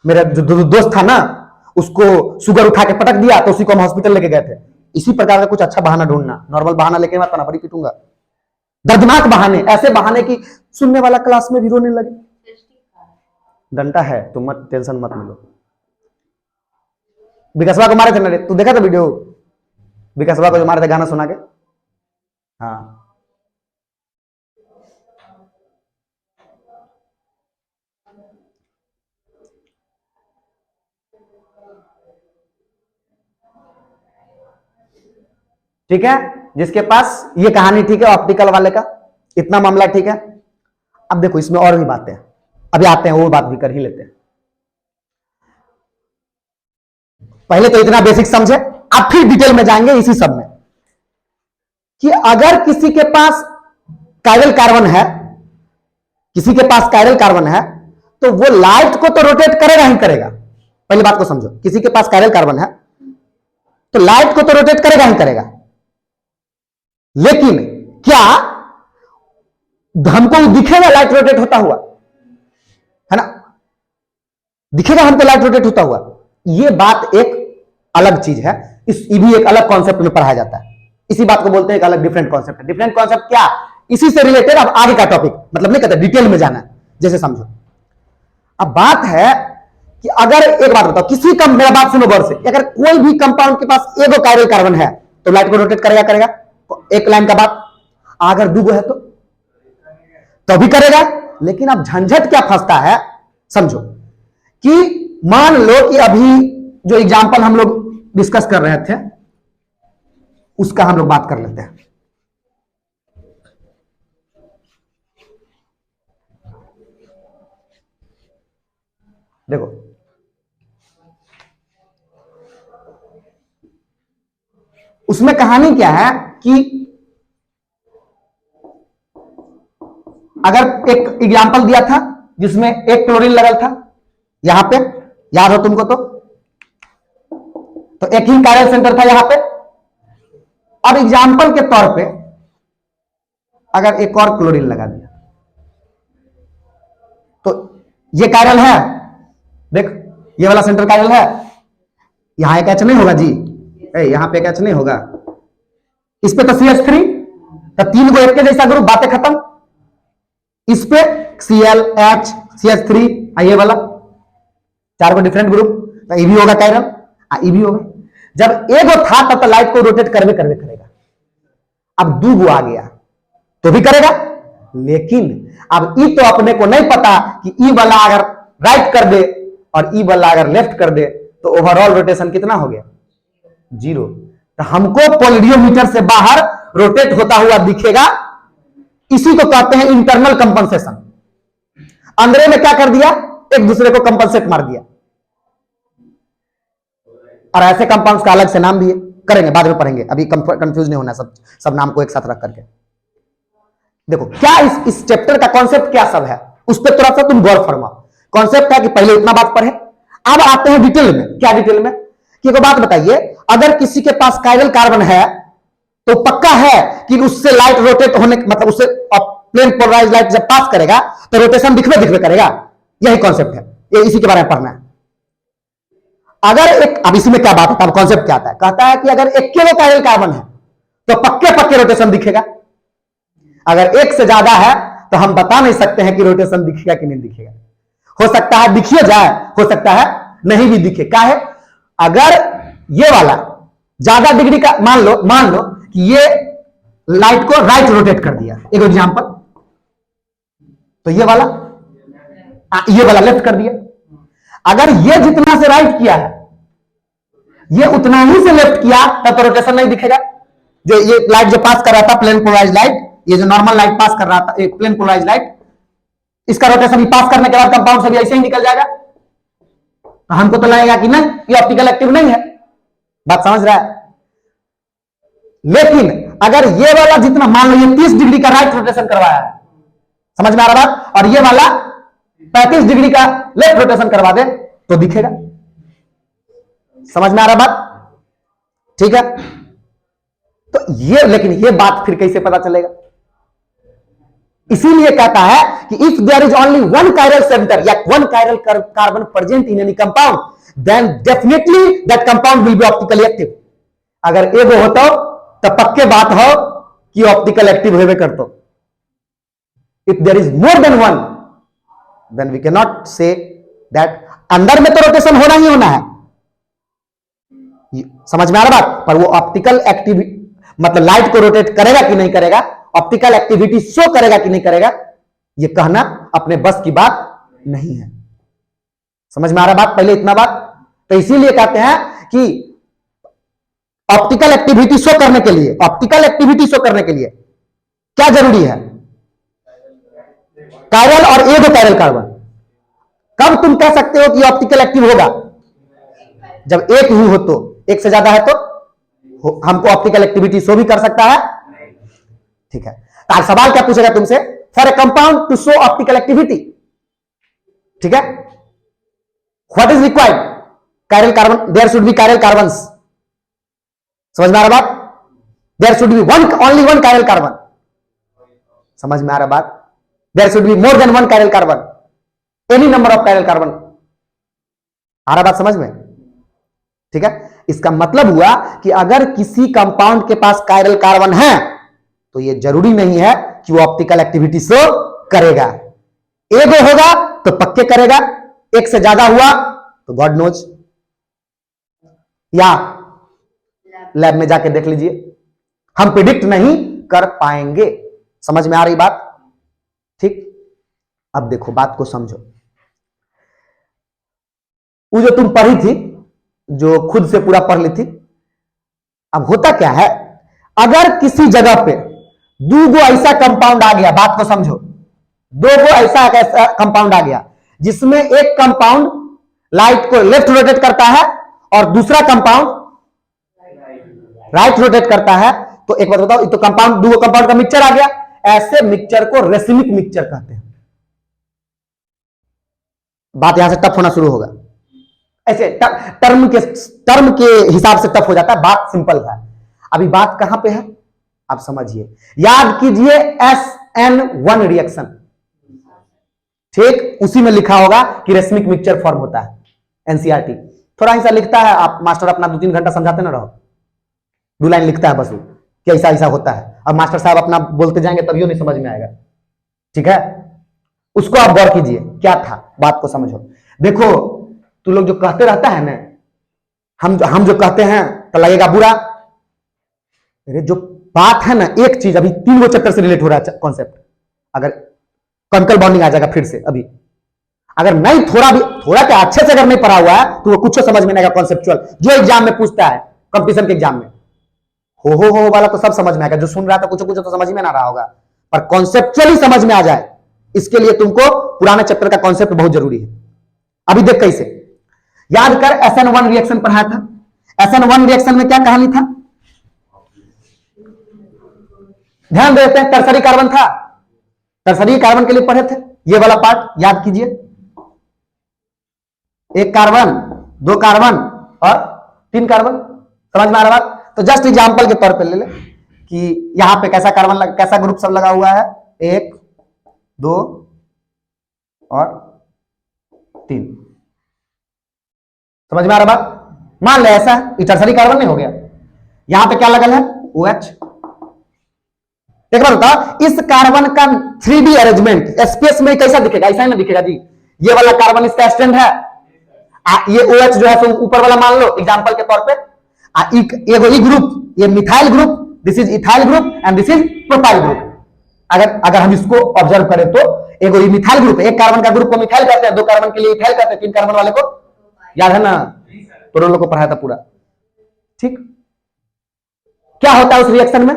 मेरा जो दोस्त था ना उसको शुगर उठा के पटक दिया, तो उसी को हम हॉस्पिटल लेके गए थे। इसी प्रकार का कुछ अच्छा बहाना ढूंढना, नॉर्मल बहाना लेके मत आना, बड़ी पीटूंगा। दर्दनाक बहाने, ऐसे बहाने की सुनने वाला क्लास में भी रोने लगे। डंटा है, तुम मत टेंशन मत लो। विकासवा को मारे थे ना, तू देखा था वीडियो? विकासवा को जो मारे थे गाना सुना के। हाँ, ठीक है, जिसके पास ये कहानी ठीक है, ऑप्टिकल वाले का इतना मामला ठीक है। अब देखो इसमें और भी बातें, अभी आते हैं, वो बात भी कर ही लेते हैं। पहले तो इतना बेसिक समझे, अब फिर डिटेल में जाएंगे इसी सब में, कि अगर किसी के पास कायरल कार्बन है, किसी के पास कायरल कार्बन है, तो वो लाइट को तो रोटेट करेगा ही करेगा। पहली बात को समझो, किसी के पास कायरल कार्बन है तो लाइट को तो रोटेट करेगा ही करेगा, लेकिन क्या हमको दिखेगा लाइट रोटेट होता हुआ? है ना, दिखेगा हमको लाइट रोटेट होता हुआ? यह बात एक अलग चीज है, ये भी एक अलग कॉन्सेप्ट में पढ़ाया जाता है। इसी बात को बोलते हैं एक अलग डिफरेंट कॉन्सेप्ट है। डिफरेंट कॉन्सेप्ट क्या? इसी से रिलेटेड अब आगे का टॉपिक, मतलब नहीं कहते डिटेल में जाना है, जैसे समझो। अब बात है कि अगर एक बात बताओ, किसी का, मेरा बात सुनो गौर से, अगर कोई भी कंपाउंड के पास एगो कायरल कार्बन है तो लाइट को रोटेट करेगा करेगा? एक लाइन का बात। अगर दूगो है तो भी करेगा। लेकिन अब झंझट क्या फंसता है, समझो कि मान लो कि अभी जो एग्जांपल हम लोग डिस्कस कर रहे थे उसका हम लोग बात कर लेते हैं। देखो, उसमें कहानी क्या है कि अगर एक एग्जांपल दिया था जिसमें एक क्लोरीन लगल था यहां पे, याद हो तुमको तो एक ही कायरल सेंटर था यहां पे। अब एग्जांपल के तौर पे अगर एक और क्लोरीन लगा दिया तो ये कायरल है, देख ये वाला सेंटर कायरल है, यहां एक एच नहीं होगा जी, यहां पे एक एच नहीं होगा, इस पे तो CH3, तो तीन को एक के जैसा ग्रुप, बातें खत्म। इस पे Cl H CH3, ये वाला चार को डिफरेंट ग्रुप, तो ये भी होगा कायरल, ये भी होगा। जब एगो था तब तो लाइट को रोटेट करवे करेगा। अब दूगो आ गया तो भी करेगा, लेकिन अब ई तो अपने को नहीं पता कि ई वाला अगर राइट कर दे और ई वाला अगर लेफ्ट कर दे तो ओवरऑल रोटेशन कितना हो गया? 0। तो हमको पोलरियोमीटर से बाहर रोटेट होता हुआ दिखेगा, इसी को कहते हैं इंटरनल कंपनसेशन। अंदर में क्या कर दिया? एक दूसरे को कंपनसेट मार दिया। और ऐसे कंपाउंड्स का अलग से नाम भी है, करेंगे बाद में पढ़ेंगे, अभी कंफ्यूज नहीं होना, सब नाम को एक साथ रख करके। देखो क्या इस चैप्टर का कॉन्सेप्ट क्या सब है, उस पर थोड़ा सा तुम गौर फरमाओ। कॉन्सेप्ट है कि पहले इतना बात पढ़े, अब आते हैं डिटेल में। क्या डिटेल में? कि एक बात बताइए, अगर किसी के पास कायरल कार्बन है तो पक्का है कि उससे लाइट रोटेट होने, मतलब उससे प्लेन पोलराइज्ड लाइट जब पास करेगा तो रोटेशन दिखवे करेगा। यही कॉन्सेप्ट है, ये इसी के बारे में पढ़ना है। अगर एक, अब इसी में क्या बात है, अब कॉन्सेप्ट क्या आता है? कहता है कि अगर एक किलो कायरल कार्बन है तो पक्के पक्के रोटेशन दिखेगा। अगर एक से ज्यादा है तो हम बता नहीं सकते हैं कि रोटेशन दिखेगा कि नहीं दिखेगा। हो सकता है दिखिए जाए, हो सकता है नहीं भी दिखे। क्या है? अगर ये वाला ज्यादा डिग्री का, मान लो कि ये लाइट को राइट रोटेट कर दिया, एक एग्जांपल, तो ये वाला लेफ्ट कर दिया। अगर ये जितना से राइट किया है ये उतना ही से लेफ्ट किया तब तो रोटेशन नहीं दिखेगा। जो ये लाइट जो पास कर रहा था प्लेन पोलराइज्ड लाइट, ये जो नॉर्मल लाइट पास कर रहा था, एक प्लेन पोलराइज्ड लाइट, इसका रोटेशन पास करने के बाद कंपाउंड से भी ऐसे ही निकल जाएगा। तो हमको तो लगेगा कि नहीं, ये ऑप्टिकल एक्टिव नहीं है। बात समझ रहा है? लेकिन अगर ये वाला जितना, मान लो ये 30 डिग्री का राइट रोटेशन करवाया है, समझ में आ रहा बात, और ये वाला 35 डिग्री का लेफ्ट रोटेशन करवा दे तो दिखेगा। समझ में आ रहा बात? ठीक है। तो ये, लेकिन ये बात फिर कैसे पता चलेगा? इसीलिए कहता है कि if there is only one chiral centre या one chiral carbon present in any compound, then definitely that compound will be optically active. अगर एगो होता तो पक्के बात हो कि ऑप्टिकल एक्टिव होवे करतो। If there is more than one, then we can not say that. अंदर में तो रोटेशन होना ही होना है, समझ में आ रहा बात, पर वो ऑप्टिकल एक्टिविटी मतलब लाइट को रोटेट करेगा कि नहीं करेगा, ऑप्टिकल एक्टिविटी शो करेगा कि नहीं करेगा, ये कहना अपने बस की बात नहीं है। समझ में आ रहा बात? पहले इतना बात। तो इसीलिए कहते हैं कि ऑप्टिकल एक्टिविटी शो करने के लिए, ऑप्टिकल एक्टिविटी शो करने के लिए क्या जरूरी है? कायरल और एगो कायरल कार्बन। कब तुम कह सकते हो कि ऑप्टिकल एक्टिव होगा? जब एक ही हो, तो एक से ज्यादा है तो हमको ऑप्टिकल एक्टिविटी शो भी कर सकता है। ठीक है। तो आज सवाल क्या पूछेगा तुमसे? For a compound to show optical activity, ठीक है, what is required? Chiral carbon, there should be chiral carbons. समझ में आ रहा बात? There should be one, only one chiral carbon. समझ में आ रहा बात? There should be more than one chiral carbon, any number of chiral carbon. आ रहा बात समझ में? ठीक है। इसका मतलब हुआ कि अगर किसी कंपाउंड के पास कायरल कार्बन है तो यह जरूरी नहीं है कि वो ऑप्टिकल एक्टिविटी शो करेगा। एगो होगा तो पक्के करेगा, एक से ज्यादा हुआ तो गॉड नोज, या लैब में जाके देख लीजिए, हम प्रिडिक्ट नहीं कर पाएंगे। समझ में आ रही बात? ठीक। अब देखो बात को समझो। वो जो तुम पढ़ी थी, जो खुद से पूरा पढ़ ली थी, अब होता क्या है, अगर किसी जगह पे दो गो ऐसा कंपाउंड आ गया, बात को समझो, दो गो ऐसा कंपाउंड आ गया जिसमें एक कंपाउंड लाइट को लेफ्ट रोटेट करता है और दूसरा कंपाउंड राइट रोटेट करता है, तो एक बात बताओ, तो कंपाउंड, दो कंपाउंड का मिक्सचर आ गया। ऐसे मिक्सचर को रेसिमिक मिक्सचर कहते हैं। बात यहां से टफ होना शुरू होगा। ऐसे टर्म के हिसाब से टफ हो जाता है, बात सिंपल है। अभी बात कहां पे है आप समझिए, याद कीजिए SN1 रिएक्शन, ठीक, उसी में लिखा होगा कि रेसिमिक मिक्सचर फॉर्म होता है। एनसीईआरटी थोड़ा ऐसा लिखता है, आप मास्टर अपना 2-3 घंटा समझाते ना रहो, 2 लाइन लिखता है बस वो कि ऐसा ऐसा होता है। अब मास्टर साहब अपना बोलते जाएंगे तभी नहीं समझ में आएगा। ठीक है, उसको आप गौर कीजिए क्या था, बात को समझो। देखो तू लोग जो कहते रहता है ना, हम जो कहते हैं तो लगेगा बुरा। अरे जो बात है ना, एक चीज अभी 3 चैप्टर से रिलेट हो रहा है कॉन्सेप्ट, अगर केमिकल बॉन्डिंग आ जाएगा फिर से, अभी अगर नहीं थोड़ा क्या अच्छे से अगर नहीं पढ़ा हुआ है तो वो कुछ समझ में नहीं आएगा। कॉन्सेप्चुअल जो एग्जाम में पूछता है, कंपटीशन के एग्जाम में हो वाला तो सब समझ में आएगा, जो सुन रहा था कुछ तो समझ में ना रहा होगा, पर कॉन्सेप्चुअली समझ में आ जाए इसके लिए तुमको पुराने चैप्टर का कॉन्सेप्ट बहुत जरूरी है। अभी देख कैसे याद कर, SN1 रिएक्शन पढ़ाया था। SN1 रिएक्शन में क्या कहानी था, ध्यान देते हैं, टर्सरी कार्बन था, टर्सरी कार्बन के लिए पढ़े थे। ये वाला पार्ट याद कीजिए, 1 कार्बन 2 कार्बन और 3 कार्बन। समझ में आ रहा बात? तो जस्ट एग्जांपल के तौर पे ले ले कि यहां पे कैसा कार्बन कैसा ग्रुप सब लगा हुआ है, 1 2 और 3। समझ में आ रहा बात? मान ले ऐसा टर्सरी कार्बन नहीं हो गया, यहां पे क्या लगल है, OH। एक बार बताओ, इस कार्बन का 3D अरेंजमेंट स्पेस में कैसा दिखेगा? ऐसा ही ना दिखेगा जी। ये वाला कार्बन इसका स्टैंड है, ये OH जो है तो ऊपर वाला मान लो एग्जांपल के तौर पे, ये ग्रुप, ये methyl group, this is ethyl group and this is propyl group. अगर हम इसको ऑब्जर्व करें तो एक मिथाइल ग्रुप है, 1 कार्बन का ग्रुप को मिथाइल कहते हैं, 2 कार्बन के लिए इथाइल कहते हैं, 3 कार्बन वाले को याद है ना, तो लोगों को पढ़ाया था पूरा। ठीक, क्या होता है उस रिएक्शन में,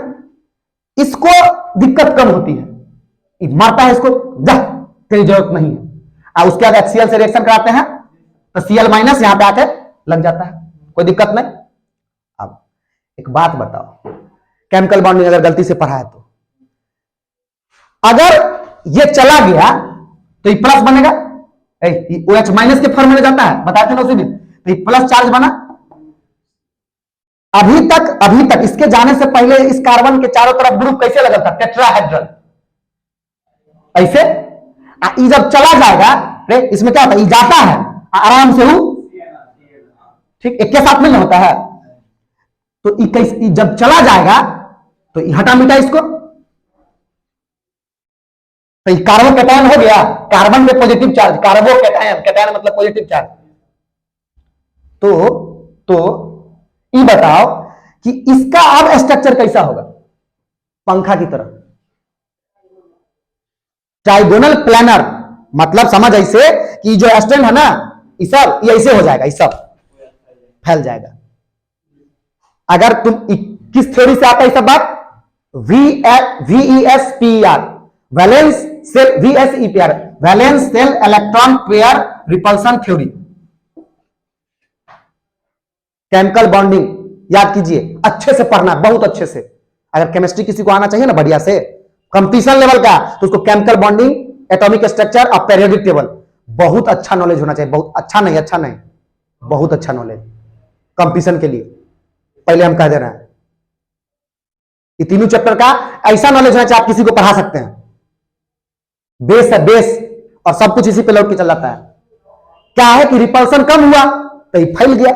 इसको दिक्कत कम होती है, मारता है इसको, जा तेरी जरूरत नहीं है। और उसके बाद HCl से रिएक्शन कराते हैं तो Cl माइनस यहां पे आके लग जाता है, कोई दिक्कत नहीं। अब एक बात बताओ, केमिकल बॉन्डिंग अगर गलती से पढ़ा है तो अगर ये चला गया तो ये प्लस बनेगा, OH माइनस के फॉर्म में जाता है, बताए थे ना उसी दिन, तो ये प्लस चार्ज बना। अभी तक इसके जाने से पहले इस कार्बन के चारों तरफ ग्रुप कैसे लगा था, टेट्राहेड्रल ऐसे। ये जब चला जाएगा, इसमें क्या होता है, ये जाता है आराम से, ठीक, एक के साथ में होता है। तो जब चला जाएगा तो हटा मिटा इसको, तो ये कार्बोकैटायन हो गया, कार्बन में पॉजिटिव चार्ज, कार्बोकैटायन, कैटायन मतलब पॉजिटिव चार्ज। तो ये बताओ कि इसका अब स्ट्रक्चर कैसा होगा, पंखा की तरह, ट्राइगोनल प्लानर, मतलब समझ ऐसे कि जो स्टैंड है ना, ये सब ये ऐसे हो जाएगा, ये सब फैल जाएगा। अगर तुम किस थ्योरी से आता है सब बात, VESPER, valence shell, VSEPR, valence shell electron pair repulsion theory, chemical bonding याद कीजिए, अच्छे से पढ़ना, बहुत अच्छे से। अगर केमिस्ट्री किसी को आना चाहिए ना बढ़िया से, कंपटीशन लेवल का, तो उसको केमिकल बॉन्डिंग, एटॉमिक स्ट्रक्चर और पीरियोडिक टेबल बहुत अच्छा नॉलेज होना चाहिए। बहुत अच्छा नहीं, बहुत अच्छा नॉलेज कंपटीशन के लिए, पहले हम कह दे रहे हैं। ये तीनों चैप्टर का ऐसा नॉलेज होना चाहिए, आप किसी को पढ़ा सकते हैं। बेस है, बेस, और सब कुछ इसी पे लौट के चल जाता है। क्या है कि रिपल्सन कम हुआ तो ये फैल गया।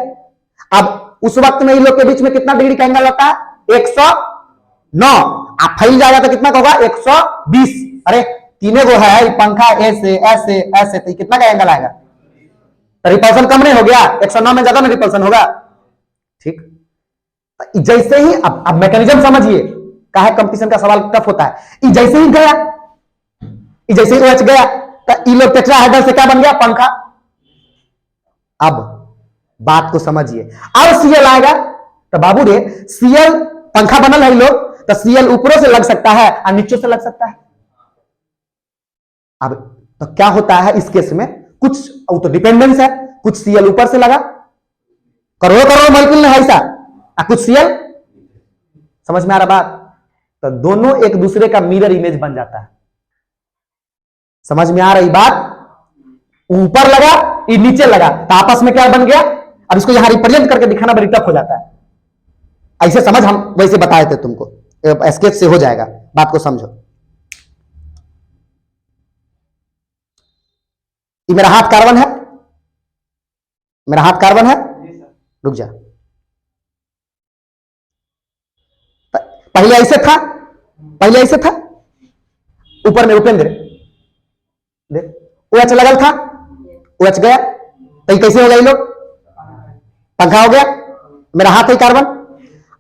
अब उस वक्त में इन लोग के बीच में कितना डिग्री का एंगल होता है, 109। आप फैल जाएगा तो कितना का होगा, 120। अरे तीनों को है, पंखा ऐसे ऐसे ऐसे, तो कितना का एंगल आएगा, तो रिपल्सन कम नहीं हो गया, 109 में ज्यादा ना रिपल्सन होगा, ठीक। जैसे ही अब मैकेनिज्म समझिए, क्या है, कंपटीशन का सवाल टफ होता है। जैसे ही गया, जैसे ही OH गया, तो ये लोग टेट्राहेड्रल से क्या बन गया, पंखा। अब बात को समझिए, अब Cl आएगा तो बाबू रे, Cl पंखा बनल है लोग, तो Cl ऊपरों से लग सकता है और नीचे से लग सकता है। अब तो क्या होता है इस केस में, कुछ तो डिपेंडेंस है, कुछ Cl ऊपर से लगा, करोड़ों करोड़ों मॉलिक्यूल है ऐसा, कुछ Cl, समझ में आ रहा बात। तो दोनों एक दूसरे का मिरर इमेज बन जाता है, समझ में आ रही बात। ऊपर लगा, ये नीचे लगा, तो आपस में क्या बन गया। अब इसको यहां रिप्रेजेंट करके दिखाना बड़ी टफ हो जाता है। ऐसे समझ, हम वैसे बताए थे तुमको, स्केच से हो जाएगा, बात को समझो। ये मेरा हाथ कार्बन है, मेरा हाथ कार्बन है, रुक जा, पहले ऐसे था, पहले ऐसे था, ऊपर में उपेंद्र देख, OH लगल था, OH गया, तो ये कैसे हो गया, ये लोग पंखा हो गया। मेरा हाथ है कार्बन।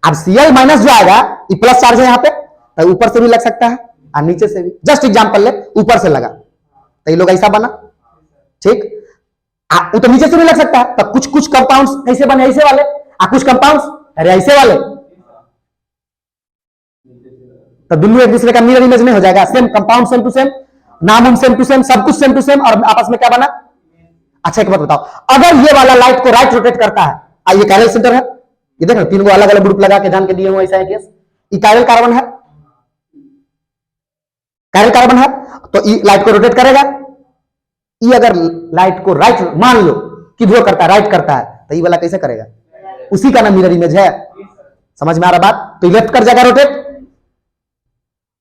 अब Cl माइनस जो आएगा, ये प्लस चार्ज है यहाँ पे, तो ऊपर से भी लग सकता है और नीचे से भी। जस्ट एग्जांपल ले, ऊपर से लगा तो ये लोग ऐसा बना, ठीक। वो तो नीचे से भी लग सकता है, तो कुछ कुछ कंपाउंड्स कैसे बने, ऐसे वाले, कुछ कंपाउंड्स अरे ऐसे वाले, तो दोनों एक दूसरे का मिरर इमेज नहीं हो जाएगा। Same compound, same to same, नाम सेम टू सेम, सब कुछ सेम टू सेम, और आपस में क्या बना। अच्छा एक बात बताओ, अगर ये वाला लाइट को राइट रोटेट करता है, ये कायरल सेंटर है, ये देख तीन को अलग अलग ग्रुप लगा के जान के दिए हुए ऐसा है, ये कायरल कार्बन है, कायरल कार्बन है, तो ये लाइट को रोटेट करेगा। ये अगर लाइट को राइट मान लो कि वो करता है, राइट करता है, तो ये वाला कैसे करेगा, उसी का ना मिरर इमेज है, समझ में आ रहा बात। तो लेफ्ट कर जाएगा रोटेट,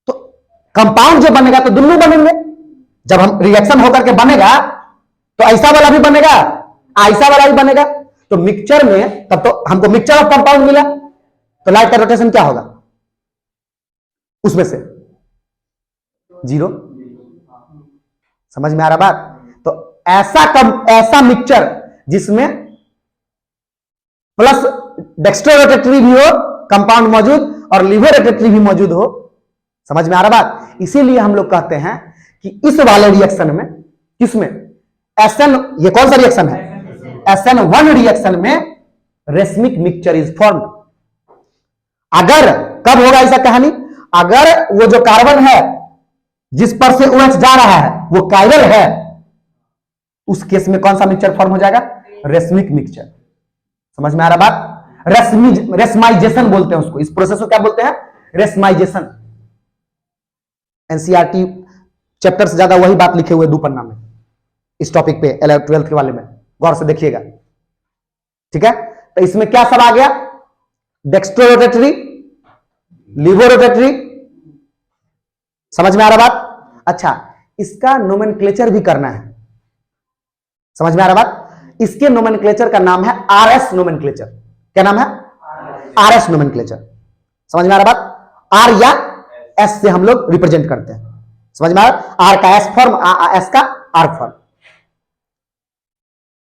तो कंपाउंड जो बनेगा तो दोनों बनेंगे। जब हम रिएक्शन होकर के बनेगा तो ऐसा वाला भी बनेगा, ऐसा वाला भी बनेगा। तो मिक्सचर में तब तो हमको मिक्सचर ऑफ कंपाउंड मिला, तो लाइट का रोटेशन क्या होगा, उसमें से 0। समझ में आ रहा बात। तो ऐसा मिक्सचर जिसमें प्लस डेक्स्ट्रोरोटेटरी भी हो कंपाउंड मौजूद और लिवोरोटेटरी भी मौजूद हो, समझ में आ रहा बात। इसीलिए हम लोग कहते हैं कि इस वाले रिएक्शन में, किसमें, SN, ये कौन सा रिएक्शन है, SN1 रिएक्शन में रेसमिक मिक्सचर इज फॉर्म्ड। अगर कब होगा ऐसा कहानी, अगर वो जो कार्बन है जिस पर से OH जा रहा है वो कायरल है, उस केस में कौन सा मिक्सचर फॉर्म हो जाएगा, रेशमिक मिक्सचर। समझ में आ रहा बात? रेशमाइजेशन बोलते हैं उसको, इस प्रोसेस को क्या बोलते हैं? रेशमाइजेशन। एनसीईआरटी चैप्टर से ज्यादा वही बात लिखे हुए दुपन्ना में इस टॉपिक पे 11th के वाले में, गौर से देखिएगा। ठीक है, तो इसमें क्या सब आ गया? डेक्स्ट्रो-रोटेटरी, लिवो-रोटेटरी। समझ में आ रहा बात? अच्छा, इसका नोमेनक्लेचर भी करना है। समझ में आ रहा बात? इसके नोमेनक्लेचर का नाम है आरएस नोमेनक्लेचर। क्या नाम है? RS nomenclature. समझ में आ रहा बात? आर या एस से हम लोग रिप्रेजेंट करते हैं। समझ में आ रहा? आर का एस फॉर्म, एस का आर फॉर्म।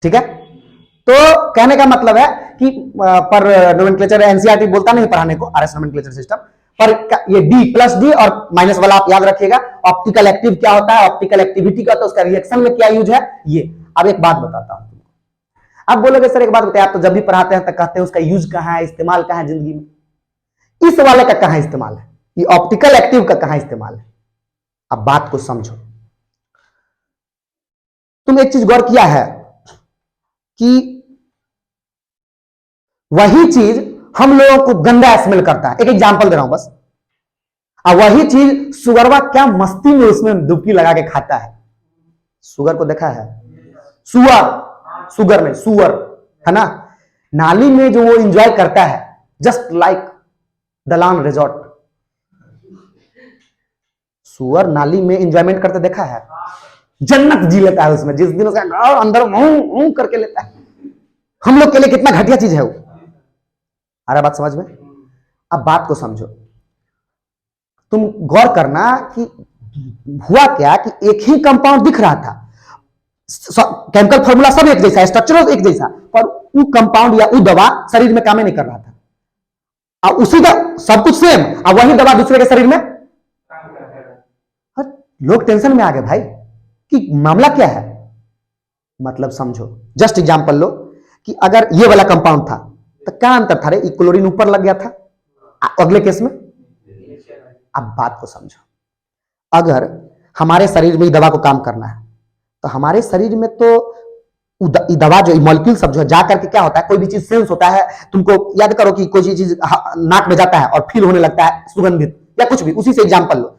ठीक है, तो कहने का मतलब है कि पर नोमेनक्लेचर एनसीईआरटी बोलता नहीं पढ़ाने को आरएस नोमेनक्लेचर सिस्टम, पर ये डी प्लस डी और माइनस वाला आप याद रखिएगा। ऑप्टिकल एक्टिव क्या होता है, ऑप्टिकल एक्टिविटी का, तो उसका रिएक्शन में क्या यूज है ये। अब एक बात बताता हूं तुमको, आप बोलोगे सर एक बात बताइए, आप तो जब भी पढ़ाते हैं तो कहते हैं उसका यूज कहां है, इस्तेमाल कहां है जिंदगी में। इस वाले का कहां इस्तेमाल है, ये ऑप्टिकल एक्टिव का कहां इस्तेमाल है। अब बात को समझो। तुम एक चीज गौर किया है कि वही चीज हम लोगों को गंदा स्मेल करता है। एक एग्जांपल दे रहा हूं बस। अब वही चीज सुगरवा क्या मस्ती में उसमें डुबकी लगा के खाता है। सुगर को देखा है? सुगर नहीं, सुअर है ना, नाली में जो वो एंजॉय करता है, जस्ट लाइक दलान रिजॉर्ट। सुअर नाली में एंजॉयमेंट करते देखा है? जन्नत जी लेता है उसमें, जिस दिन उसका अंदर मुंह करके लेता है। हम लोग के लिए कितना घटिया चीज है वो। आ रहा बात समझ में? अब बात को समझो, तुम गौर करना कि हुआ क्या कि एक ही कंपाउंड दिख रहा था, केमिकल फॉर्मूला सब एक जैसा, स्ट्रक्चर एक जैसा, पर वो कंपाउंड या वो दवा शरीर में काम नहीं कर रहा था। अब उसी का सब कुछ सेम, अब वही दवा दूसरे के शरीर में। लोग टेंशन में आ गए भाई कि मामला क्या है। मतलब समझो, जस्ट एग्जांपल लो कि अगर ये वाला कंपाउंड था तो क्या अंतर था रे, क्लोरीन ऊपर लग गया था अगले केस में। अब बात को समझो, अगर हमारे शरीर में दवा को काम करना है तो हमारे शरीर में तो दवा जो मॉलिक्यूल सब जो है जा करके क्या होता है, कोई भी चीज सेंस होता है। तुमको याद करो कि कोई चीज नाक में जाता है और फील होने लगता है सुगंधित या कुछ भी, उसी से एग्जांपल लो।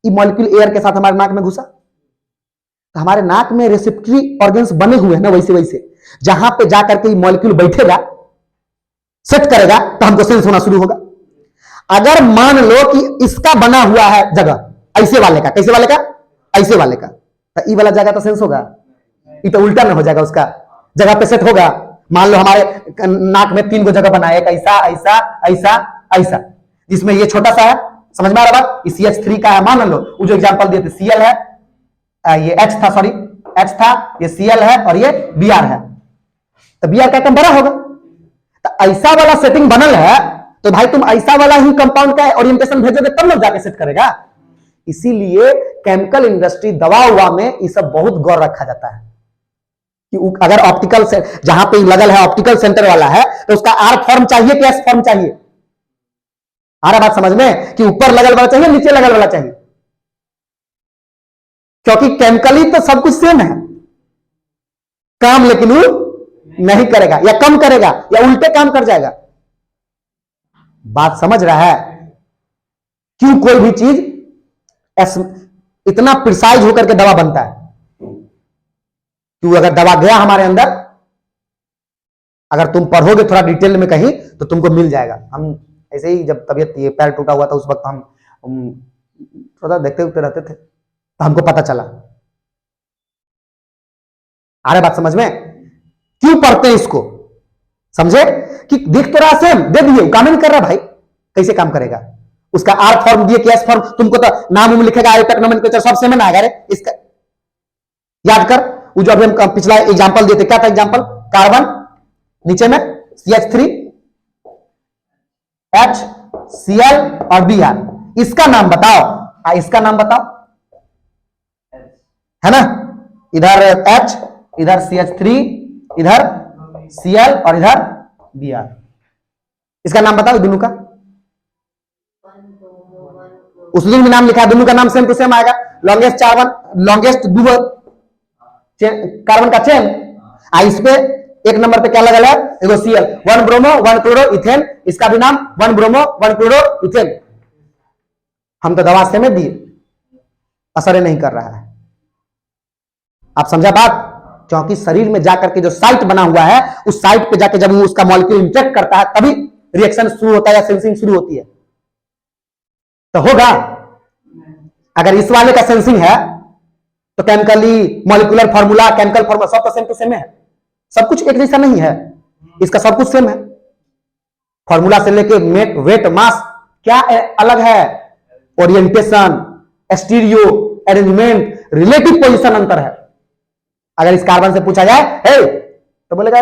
ये मॉलिक्यूल एयर के साथ हमारे नाक में घुसा तो हमारे नाक में रेसिप्टरी ऑर्गन्स बने हुए हैं ना, वैसे वैसे जहां पे जाकर के मॉलिक्यूल बैठेगा, सेट करेगा, तो हमको सेंस होना शुरू होगा। अगर मान लो कि इसका बना हुआ है जगह ऐसे वाले का, कैसे वाले का? ऐसे वाले का, तो ई वाला जगह तो सेंस होगा, ये तो उल्टा में हो जाएगा, उसका जगह पे सेट होगा। मान लो हमारे नाक में 3 जगह बना है, ऐसा ऐसा ऐसा ऐसा, जिसमें ये छोटा सा है। समझ में आ रहा बात? CH3 का है, मान लो वो जो एग्जांपल दिए थे, Cl है, ये H था, सॉरी H था, ये Cl है और ये Br है, तो Br का कम बड़ा होगा। तो ऐसा वाला सेटिंग बनल है, तो भाई तुम ऐसा वाला ही कंपाउंड का ओरिएंटेशन भेजोगे तब लोग जाके सेट करेगा। इसीलिए केमिकल इंडस्ट्री, दवा उवा में ये सब बहुत गौर रखा जाता है कि अगर ऑप्टिकल से जहां पे लगल है ऑप्टिकल सेंटर वाला है, तो उसका आर फॉर्म चाहिए कि एस फॉर्म चाहिए। आ रहा बात समझ में? कि ऊपर लगल वाला चाहिए, नीचे लगल वाला चाहिए, क्योंकि केमिकली तो सब कुछ सेम है काम, लेकिन वो नहीं करेगा या कम करेगा या उल्टे काम कर जाएगा। बात समझ रहा है? क्यों कोई भी चीज इतना प्रिसाइज होकर के दवा बनता है? क्यों अगर दवा गया हमारे अंदर, अगर तुम पढ़ोगे थोड़ा डिटेल में कहीं तो तुमको मिल जाएगा। हम ऐसे ही जब तबीयत ये पैर टूटा हुआ था उस वक्त हम थोड़ा देखते उठते रहते थे, तो हमको पता चला। आ रहा बात समझ में? क्यों पढ़ते हैं इसको, समझे? कि दिख तो रहा सेम, दे दिए, काम नहीं कर रहा भाई, कैसे काम करेगा? उसका आर फॉर्म दिए कि एस फॉर्म, तुमको तो नाम उम लिखेगा, नोमेनक्लेचर सब सेम आएगा रे। इसका याद कर, वो जो अभी हम पिछला एग्जांपल देते, क्या था एग्जांपल? कार्बन, नीचे में CH3, H, Cl और Br। इसका नाम बताओ, इसका नाम बताओ, है ना? इधर H, इधर CH3, इधर Cl और इधर Br। इसका नाम बताओ दोनों का। उस दिन भी नाम लिखा है, दोनों का नाम सेम टू सेम आएगा। लॉन्गेस्ट कार्बन, लॉन्गेस्ट कार्बन का चेन, इस पे एक नंबर पे क्या लगा है, देखो Cl, 1 ब्रोमो 1 क्लोरो इथेन, इसका भी नाम 1 ब्रोमो 1 क्लोरो इथेन। हम तो दवा से में दिए, असर नहीं कर रहा है। आप समझा बात? क्योंकि शरीर में जाकर के जो साइट बना हुआ है, उस साइट पे जाके जब वो उसका मॉलिक्यूल इंटरेक्ट करता है तभी रिएक्शन शुरू होता है या सेंसिंग शुरू होती है। तो होगा, अगर इस वाले का सेंसिंग है तो chemically molecular formula, chemical formula सब तो सेम टू सेम है, सब कुछ एक जैसा नहीं है, इसका सब कुछ सेम है। फार्मूला से लेके मेट, वेट, मास क्या अलग है, orientation, stereo arrangement, relative position अंतर है। अगर इस कार्बन से पूछा जाए हे, तो बोलेगा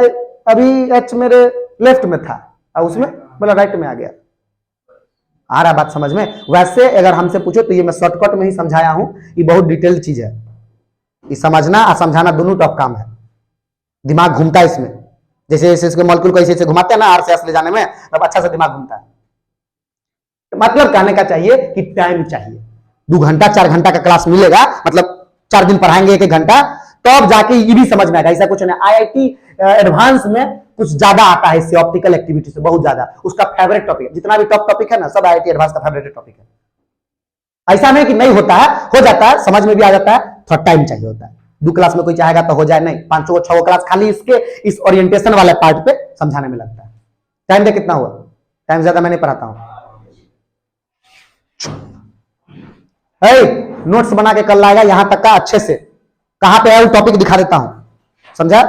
अभी एच मेरे लेफ्ट में था और उसमें बोला राइट में आ गया। आ रहा बात समझ में? वैसे अगर हमसे पूछो तो ये मैं शॉर्टकट में ही समझाया हूं, ये बहुत डिटेल चीज है, ये समझना और समझाना दोनों टफ काम है, दिमाग घूमता है इसमें। जैसे जैसे इसके मॉलिक्यूल को ऐसे घुमाते हैं ना आर से एस ले जाने में, तब अच्छा से दिमाग घूमता है। तो मतलब कहने का चाहिए कि टाइम चाहिए, 2 घंटा 4 घंटा का क्लास मिलेगा, मतलब 4 दिन पढ़ाएंगे 1-1 घंटा, तो अब जाके ये भी समझ में आएगा। ऐसा कुछ नहीं, आईआईटी एडवांस में कुछ ज्यादा आता है इससे, ऑप्टिकल एक्टिविटी से बहुत ज्यादा, उसका फेवरेट टॉपिक है। जितना भी टॉप टॉपिक है ना, सब आईआईटी एडवांस का फेवरेट टॉपिक है। ऐसा नहीं कि नहीं होता है, हो जाता है, समझ में भी आ जाता है, थोड़ा टाइम चाहिए होता है। 2 क्लास में कोई चाहेगा तो हो जाए, नहीं 5-6 क्लास खाली इसके इस ओरिएंटेशन वाले पार्ट पे समझाने में लगता है। टाइम दे कितना हुआ? टाइम ज्यादा मैं नहीं पढ़ाता हूं। नोट्स बना के कल लाएगा यहां तक का अच्छे से, कहां पे है वो टॉपिक दिखा देता हूं, समझा?